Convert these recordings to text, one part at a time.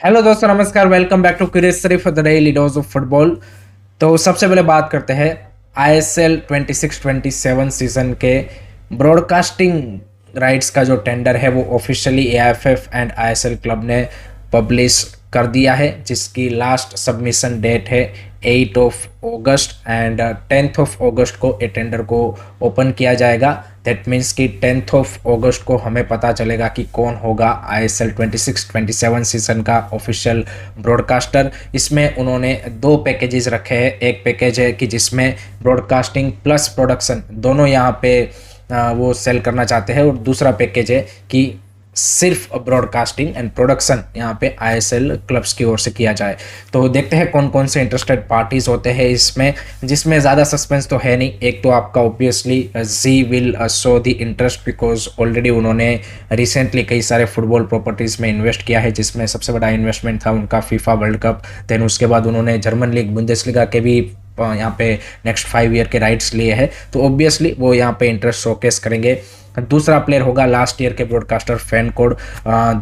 Hello दोस्तों, नमस्कार। Welcome back to Curious for the daily dose of football. तो सबसे पहले बात करते हैं आईएसएल 26-27 सीजन के ब्रॉडकास्टिंग राइट्स का जो टेंडर है वो officially AIFF and ISL club ने पब्लिश कर दिया है, जिसकी लास्ट सबमिशन डेट है 8 of August and 10th of August को ये टेंडर को ओपन किया जाएगा। दैट मीन्स कि 10th ऑफ अगस्त को हमें पता चलेगा कि कौन होगा आईएसएल 26-27 सीजन का ऑफिशियल ब्रॉडकास्टर। इसमें उन्होंने दो पैकेजेस रखे हैं। एक पैकेज है कि जिसमें ब्रॉडकास्टिंग प्लस प्रोडक्शन दोनों यहाँ पे वो सेल करना चाहते हैं, और दूसरा पैकेज है कि सिर्फ ब्रॉडकास्टिंग एंड प्रोडक्शन यहाँ पे आईएसएल क्लब्स की ओर से किया जाए। तो देखते हैं कौन कौन से इंटरेस्टेड पार्टीज होते हैं इसमें, जिसमें ज़्यादा सस्पेंस तो है नहीं। एक तो आपका obviously Zee will show the interest, because already उन्होंने रिसेंटली कई सारे फुटबॉल प्रॉपर्टीज़ में इन्वेस्ट किया है, जिसमें सबसे बड़ा इन्वेस्टमेंट था उनका फीफा वर्ल्ड कप। देन उसके बाद उन्होंने जर्मन लीग बुंदेसलीगा के भी यहाँ पे नेक्स्ट 5 ईयर के राइट्स लिए हैं, तो ऑब्वियसली वो यहाँ पे इंटरेस्ट शोकेस करेंगे। दूसरा प्लेयर होगा लास्ट ईयर के ब्रॉडकास्टर फैन कोड।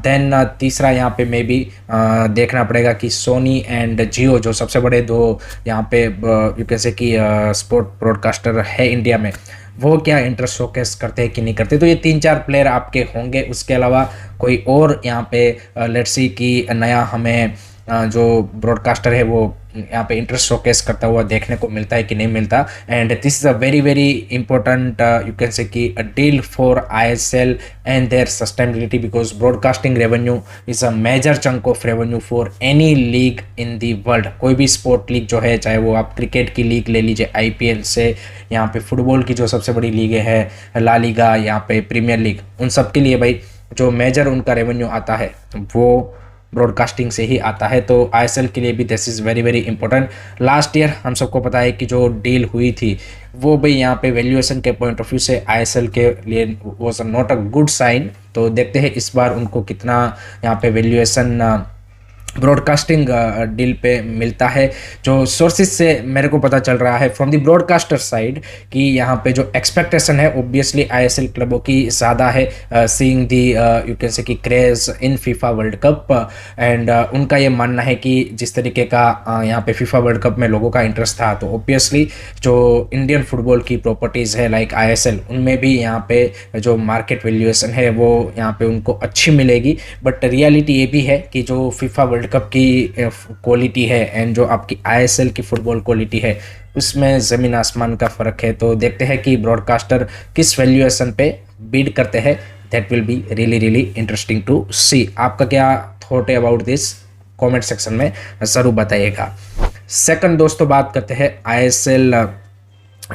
देन तीसरा यहाँ पे मे भी देखना पड़ेगा कि सोनी एंड जियो, जो सबसे बड़े दो यहाँ पे यू कैन से कि स्पोर्ट ब्रॉडकास्टर है इंडिया में, वो क्या इंटरेस्ट शोकेस करते हैं कि नहीं करते। तो ये 3-4 प्लेयर आपके होंगे। उसके अलावा कोई और यहाँ पे लेट्स सी कि नया हमें जो ब्रॉडकास्टर है वो यहाँ पे इंटरेस्ट शोकेस करता हुआ देखने को मिलता है कि नहीं मिलता। And this is a very very important you can say कि a deal for ISL and their sustainability, because broadcasting revenue is a major chunk of revenue for any league in the world. कोई भी sport league जो है, चाहे वो आप cricket की league ले लीजिए आईपीएल से, यहाँ पे फुटबॉल की जो सबसे बड़ी लीग है ला लीगा, यहाँ पे प्रीमियर लीग, उन सब के लिए भाई जो मेजर उनका रेवेन्यू आता है वो ब्रॉडकास्टिंग से ही आता है। तो आईएसएल के लिए भी this is very very important. Last year हम सबको पता है कि जो डील हुई थी वो भाई यहाँ पे वैल्यूएशन के पॉइंट ऑफ व्यू से आईएसएल के लिए was not a good sign. तो देखते हैं इस बार उनको कितना यहाँ पे वैल्यूएशन ब्रॉडकास्टिंग डील पे मिलता है। जो सोर्सेज से मेरे को पता चल रहा है फ्रॉम द ब्रॉडकास्टर साइड कि यहाँ पे जो एक्सपेक्टेशन है ऑब्वियसली आईएसएल क्लबों की ज़्यादा है, seeing the you can say कि craze in FIFA world cup. And उनका ये मानना है कि जिस तरीके का यहाँ पे फीफा वर्ल्ड कप में लोगों का इंटरेस्ट था, तो ऑब्वियसली जो इंडियन फुटबॉल की प्रॉपर्टीज़ है लाइक आईएसएल, उनमें भी यहाँ पे जो मार्केट वैल्यूएशन है वो यहाँ पे उनको अच्छी मिलेगी। बट रियलिटी ये भी है कि जो फीफा वर्ल्ड कप की क्वालिटी है एंड जो आपकी आईएसएल की फुटबॉल क्वालिटी है, उसमें ज़मीन आसमान का फ़र्क है। तो देखते हैं कि ब्रॉडकास्टर किस वैल्यूएशन पे बीड करते हैं। That will be really really interesting to see. आपका क्या थॉट है अबाउट दिस, कमेंट सेक्शन में ज़रूर बताइएगा। सेकंड दोस्तों, बात करते हैं आईएसएल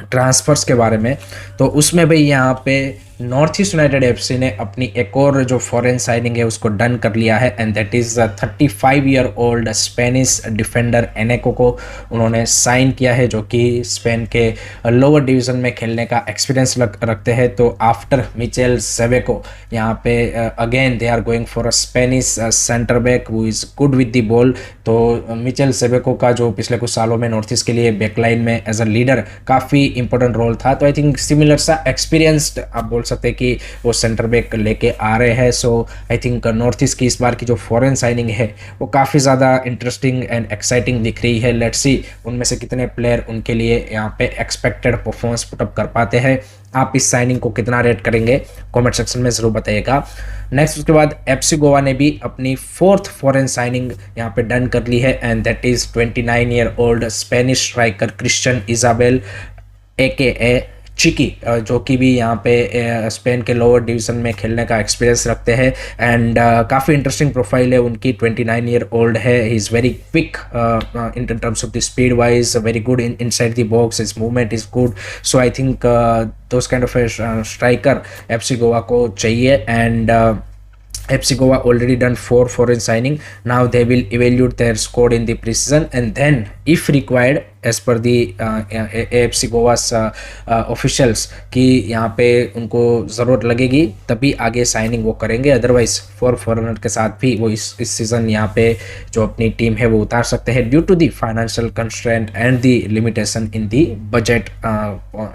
ट्रांसफर्स के बारे में। तो उसमें भाई यहाँ पे नॉर्थ ईस्ट यूनाइटेड एफसी ने अपनी एक और जो फॉरेन साइनिंग है उसको डन कर लिया है, and that is 35 year old Spanish defender एनेको को उन्होंने साइन किया है, जो कि स्पेन के लोअर डिवीज़न में खेलने का एक्सपीरियंस रखते हैं। तो आफ्टर मिचेल सेवेको यहाँ पे again they are going for a Spanish centre back who is good with the ball. तो मिचेल सेवेको का जो पिछले कुछ सालों में नॉर्थ ईस्ट के लिए बैकलाइन में एज अ लीडर काफ़ी इंपॉर्टेंट रोल था, तो आई थिंक सिमिलर सा एक्सपीरियंस्ड आप बोल सकते हैं कि वो सेंटर बैक लेके आ रहे हैं। सो आई थिंक नॉर्थ ईस्ट की इस बार की जो फॉरेन साइनिंग है वो काफ़ी ज़्यादा इंटरेस्टिंग एंड एक्साइटिंग दिख रही है। लेट्स सी उनमें से कितने प्लेयर उनके लिए यहाँ पे एक्सपेक्टेड परफॉर्मेंस पुटअप कर पाते हैं। आप इस साइनिंग को कितना रेट करेंगे कमेंट सेक्शन में ज़रूर बताइएगा। नेक्स्ट उसके बाद एफसी गोवा ने भी अपनी 4th फॉरेन साइनिंग यहाँ पे डन कर ली है, and that is 29 year old Spanish striker Christian Isabel AKA चिकी, जो कि भी यहाँ पे स्पेन के लोअर डिवीज़न में खेलने का एक्सपीरियंस रखते हैं। एंड काफ़ी इंटरेस्टिंग प्रोफाइल है उनकी। 29 ईयर ओल्ड है। He is very quick in terms of the speed wise, very good inside the box, his movement is good. So I think those kind of striker FC Goa को चाहिए। And FC Goa already done 4 foreign signing. Now they will evaluate their squad in the preseason, and then if required as per the AFC Goa's officials कि यहाँ पे उनको ज़रूरत लगेगी तभी आगे साइनिंग वो करेंगे। अदरवाइज फॉर फॉरेनर के साथ भी वो इस सीज़न यहाँ पे जो अपनी टीम है वो उतार सकते हैं due to the financial constraint and the limitation in the budget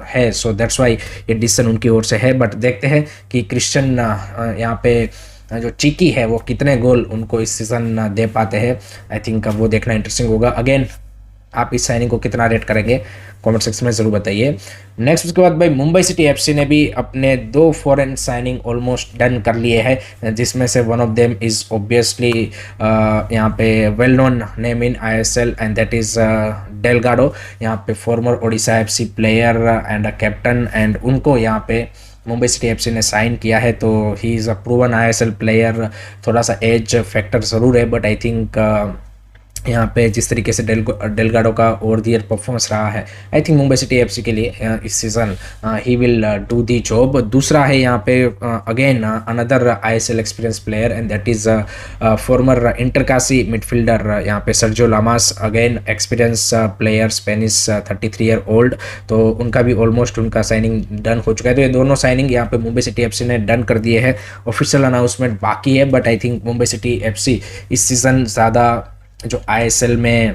है। सो दैट्स वाई ये डिसीजन उनकी ओर से है। बट देखते हैं कि क्रिश्चियन यहाँ पे जो चीकी है वो कितने गोल उनको इस सीज़न दे पाते हैं। आई थिंक वो देखना इंटरेस्टिंग होगा। अगेन आप इस साइनिंग को कितना रेट करेंगे कमेंट सेक्शन में ज़रूर बताइए। नेक्स्ट उसके बाद भाई मुंबई सिटी एफसी ने भी अपने 2 फॉरेन साइनिंग ऑलमोस्ट डन कर लिए हैं, जिसमें से one of them is obviously यहाँ पे well known name in ISL and that is Delgado. यहाँ पे farmer Odisha FC player and a captain, and उनको यहाँ पे मुंबई सिटी एफसी ने साइन किया है। तो he is a proven ISL player. थोड़ा सा एज फैक्टर ज़रूर है, बट आई थिंक यहाँ पे जिस तरीके से डेलगाडो का ओवर द ईयर परफॉर्मेंस रहा है, I think Mumbai city FC के लिए इस season he will do the job. दूसरा है यहाँ पे again another ISL experience player and that is farmer इंटरकासी midfielder यहाँ पे Sergio llamas, again experience player, Spanish 33 year old. तो उनका भी ऑलमोस्ट उनका साइनिंग डन हो चुका है। तो ये दोनों साइनिंग यहाँ पे मुंबई सिटी एफसी ने डन कर दिए हैं। ऑफिशियल अनाउंसमेंट बाकी है, but I think Mumbai city FC इस सीज़न ज़्यादा जो आईएसएल में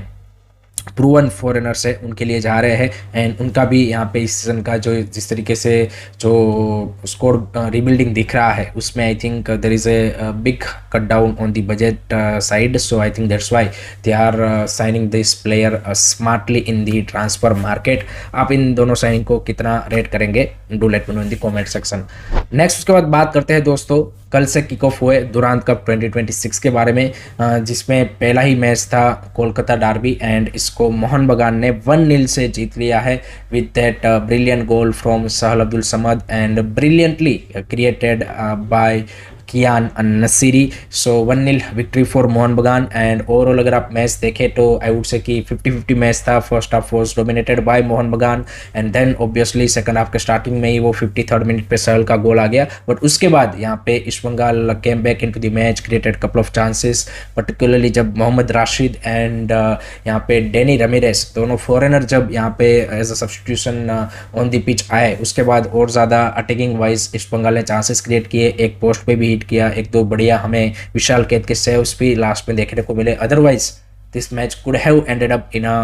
प्रूवन फॉरेनर्स है उनके लिए जा रहे हैं, एंड उनका भी यहाँ पे इस सीज़न का जो जिस तरीके से जो स्कोर रीबिल्डिंग दिख रहा है उसमें I think there is a big cut down on the budget side. So I think that's why they are signing this player smartly in the transfer market. आप इन दोनों साइनिंग को कितना रेट करेंगे, do let me know in the comment section. Next उसके बाद बात करते हैं दोस्तों, कल से किक ऑफ हुए दुरांत कप 2026 के बारे में, जिसमें पहला ही मैच था कोलकाता डार्बी एंड इसको मोहन बगान ने 1-0 से जीत लिया है with that brilliant goal from Sahal Abdul Samad and brilliantly created by Kiyan Nassiri. So 1-0 victory for Mohun Bagan. And overall अगर आप मैच देखें तो आई वुड से कि 50-50 मैच था। First half was dominated by Mohun Bagan and then obviously second half के स्टार्टिंग में ही वो 53rd मिनट पे सहल का गोल आ गया, बट उसके बाद यहाँ पे East Bengal came back into the match, created couple of chances, particularly जब मोहम्मद राशिद एंड यहाँ पे डेनी रमीरेस दोनों फॉरेनर जब यहाँ पे as a substitution on the pitch आए, उसके बाद और ज़्यादा अटैकिंग वाइज ईस्ट बंगाल ने चांसेस क्रिएट किए, एक पोस्ट पे भी किया, एक दो बढ़िया हमें विशाल कैद के सेव्स भी लास्ट में देखने को मिले। Otherwise this match could have ended up in a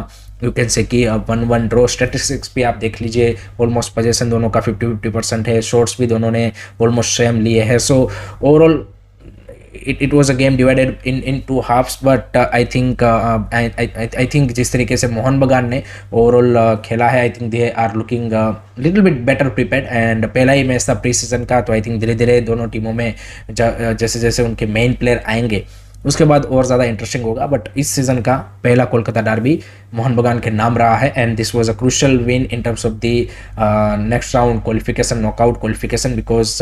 you can say कि 1-1 ड्रॉ। स्टैटिस्टिक्स भी आप देख लीजिए, ऑलमोस्ट पोजीशन दोनों का 50-50% है, शॉट्स भी दोनों ने ऑलमोस्ट सेम लिए हैं। So overall it was a game divided in two halves, but I think जिस तरीके से मोहन बगान ने ओवरऑल खेला है, I think they are looking little bit better prepared. And पहला ही मैच था प्री सीजन का, तो आई थिंक धीरे धीरे दोनों टीमों में जैसे जैसे उनके मेन प्लेयर आएंगे उसके बाद और ज़्यादा इंटरेस्टिंग होगा। बट इस सीज़न का पहला कोलकाता डार्बी मोहन बगान के नाम रहा है and this was a crucial win in terms of the next round qualification, knockout qualification, because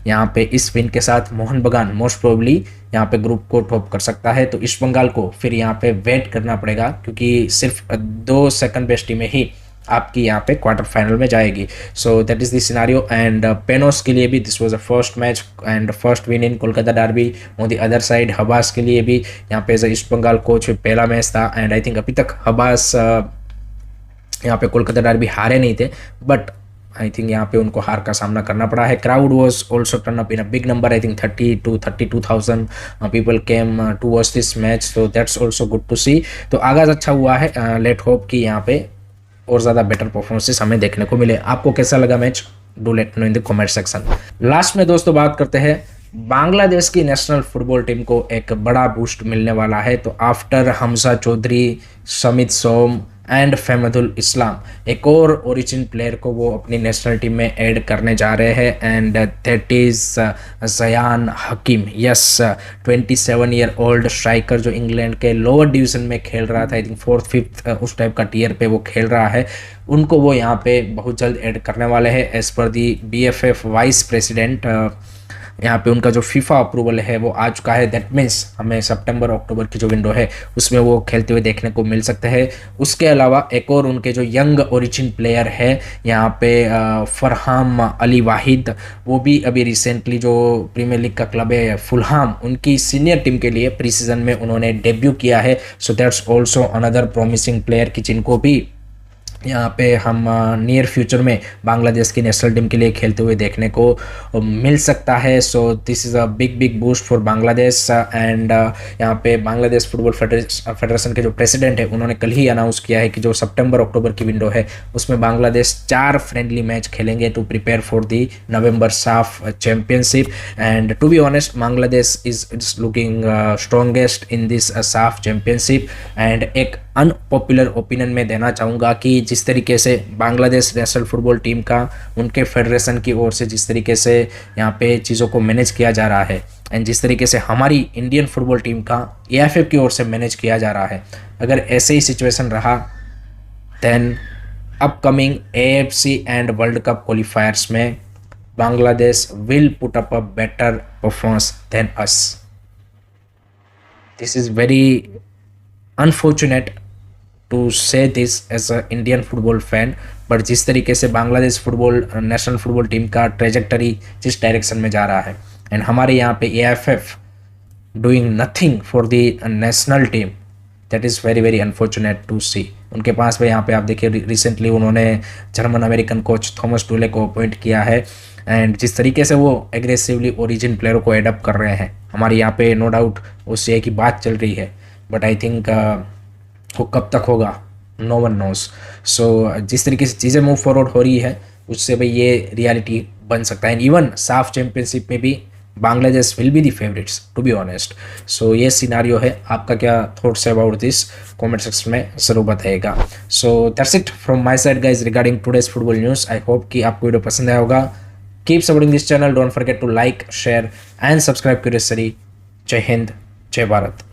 यहाँ पे इस विन के साथ मोहन बगान मोस्ट प्रोबेबली यहाँ पे ग्रुप को टॉप कर सकता है। तो ईस्ट बंगाल को फिर यहाँ पे वेट करना पड़ेगा, क्योंकि सिर्फ 2 सेकंड बेस्ट टीमें ही आपकी यहाँ पे क्वार्टर फाइनल में जाएगी। So that is the scenario. And पेनोस के लिए भी this was a first match and first win in Kolkata derby. On the other side Habas के लिए भी यहाँ पे एज ईस्ट बंगाल कोच पहला मैच था एंड आई थिंक अभी तक हबास यहाँ पे कोलकाता डार्बी हारे नहीं थे, बट आई थिंक यहाँ पे उनको हार का सामना करना पड़ा है। Crowd was also turn up in a big number, I think 30 to 32,000 people came to watch this match, so that's also good to see. तो आगाज़ अच्छा हुआ है, लेट होप कि यहाँ पे और ज़्यादा बेटर परफॉर्मेंसेस हमें देखने को मिले। आपको कैसा लगा match, do let no in the comment section. Last में दोस्तों बात करते हैं, बांग्लादेश की नेशनल फुटबॉल टीम को एक बड़ा बूस्ट मिलने वाला है। तो आफ्टर हमजा चौधरी, समित सोम एंड फहमदुल इस्लाम एक और ओरिजिन प्लेयर को वो अपनी नेशनल टीम में ऐड करने जा रहे हैं and that is Zayan Hakim. Yes, 27 year old striker जो इंग्लैंड के लोअर डिवीज़न में खेल रहा था, आई थिंक 4th 5th उस टाइप का टीयर पे वो खेल रहा है। उनको वो यहाँ पे बहुत जल्द ऐड करने वाले हैं एज़ पर दी BFF वाइस प्रेसिडेंट। यहाँ पे उनका जो फीफा अप्रूवल है वो आ चुका है, दैट मीन्स हमें सितंबर अक्टूबर की जो विंडो है उसमें वो खेलते हुए देखने को मिल सकते हैं। उसके अलावा एक और उनके जो यंग ओरिजिन प्लेयर है यहाँ पे फरहाम अली वाहिद, वो भी अभी रिसेंटली जो प्रीमियर लीग का क्लब है फुलहाम, उनकी सीनियर टीम के लिए प्री सीजन में उन्होंने डेब्यू किया है। So that's also another promising player कि जिनको भी यहाँ पे हम नियर फ्यूचर में बांग्लादेश की नेशनल टीम के लिए खेलते हुए देखने को मिल सकता है। So this is a big big boost for Bangladesh and यहाँ पे बांग्लादेश फुटबॉल फेडरेशन के जो प्रेसिडेंट है उन्होंने कल ही अनाउंस किया है कि जो सितंबर अक्टूबर की विंडो है उसमें बांग्लादेश 4 फ्रेंडली मैच खेलेंगे to prepare for the November SAFF championship. And to be honest Bangladesh is looking strongest in this SAFF championship. And एक अनपॉपुलर ओपिनियन में देना चाहूँगा कि जिस तरीके से बांग्लादेश नेशनल फुटबॉल टीम का उनके फेडरेशन की ओर से जिस तरीके से यहाँ पे चीज़ों को मैनेज किया जा रहा है एंड जिस तरीके से हमारी इंडियन फुटबॉल टीम का एएफएफ की ओर से मैनेज किया जा रहा है, अगर ऐसे ही सिचुएशन रहा then upcoming AFC and world cup qualifiers में Bangladesh will put up a better performance than us. This is very unfortunate to say this as a Indian football fan, but जिस तरीके से Bangladesh football national football team का trajectory जिस direction में जा रहा है एंड हमारे यहाँ पे AFF doing nothing for the national team, that is very very unfortunate to सी। उनके पास में यहाँ पे आप देखिए रिसेंटली उन्होंने जर्मन अमेरिकन कोच थॉमस टूले को अपॉइंट किया है एंड जिस तरीके से वो एग्रेसिवली ओरिजिन प्लेयरों को एडप्ट कर रहे हैं हमारे यहाँ पे नो डाउट उससे की बात चल रही है, बट आई थिंक वो कब तक होगा नो वन नोस। सो जिस तरीके से चीज़ें मूव फॉरवर्ड हो रही है उससे भाई ये रियलिटी बन सकता है एंड इवन साफ चैंपियनशिप में भी Bangladesh will be the favourites to be honest. So ये सिनारियो है, आपका क्या थॉट्स है अबाउट दिस कमेंट सेक्शन में ज़रूर बताइएगा। So that's it from my side guys regarding today's football news. I hope कि आपको वीडियो पसंद आया होगा। Keep supporting this channel, don't forget to like share and subscribe Curious Study. जय हिंद, जय भारत।